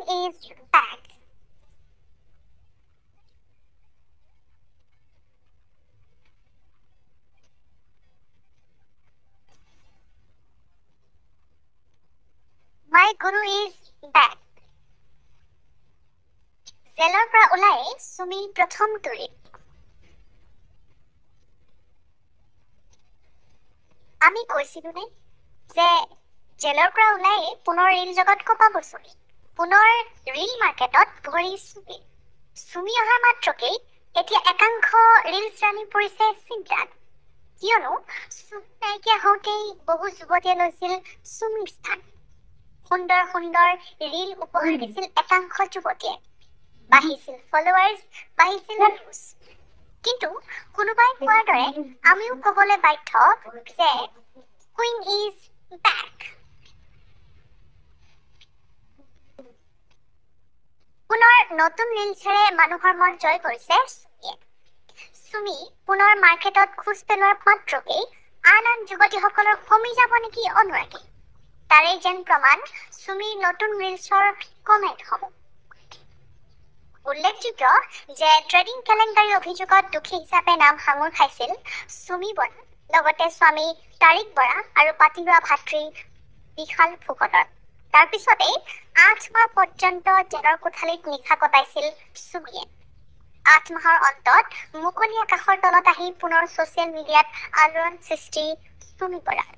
queen is back. My guru is back. জেলৰ পৰা ওলাই সুমি প্ৰথম তুৰি আমি কৈছিলো নে যে জেলৰ পৰা ওলাই পুনৰ ৰিল জগত কপাব সুমি পুনৰ ৰিল মাৰ্কেটত ভৰি সুমি অহাৰ মাত্ৰকেই এতিয়া একাংশ ৰিলছ ৰাণী পৰিছে চিন্তাত কিয়নো সুমি নাইকিয়া হওঁতেই বহু যুৱতীয়ে লৈছিল সুমিৰ স্থান সুন্দৰ সুন্দৰ ৰিল উপহাৰ দিছিল একাংশ যুৱতীয়ে বাঢ়িছিল ফলোৱাৰ্ছ বাঢ়িছিল ভিউজ কিন্তু কোনোবাই কোৱাৰ দৰে আমিও ক'বলৈ বাধ্য যে কুইন ইজ বেক পুনৰ নতুন ৰিলছেৰে মানুহৰ মন জয় কৰিছে সুমি পুনৰ মাৰ্কেটত খোজ পেলোৱাৰ মাত্ৰকেই আন আন যুৱতীসকলৰ কমি যাব নেকি অনুৰাগী তাৰে যেন প্ৰমাণ সুমিৰ নতুন ৰিলছৰ কমেণ্টসমূহ উল্লেখযোগ্য যে ট্ৰেডিং কেলেংকাৰী অভিযোগত দোষী হিচাপে নাম সাঙুৰ খাইছিল সুমি বৰা লগতে স্বামী তাৰিক বৰা আৰু পাতি লোৱা ভাতৃ বিশাল ফুকনৰ তাৰপিছতেই 8 মাহ পৰ্যন্ত জেলৰ কোঠালিত নিশা কটাইছিল সুমিয়ে 8 মাহৰ অন্তত মুকলি আকাশৰ তলত আহি পুনৰ ছ'চিয়েল মিডিয়াত আলোড়ন সৃষ্টি সুমি বৰাৰ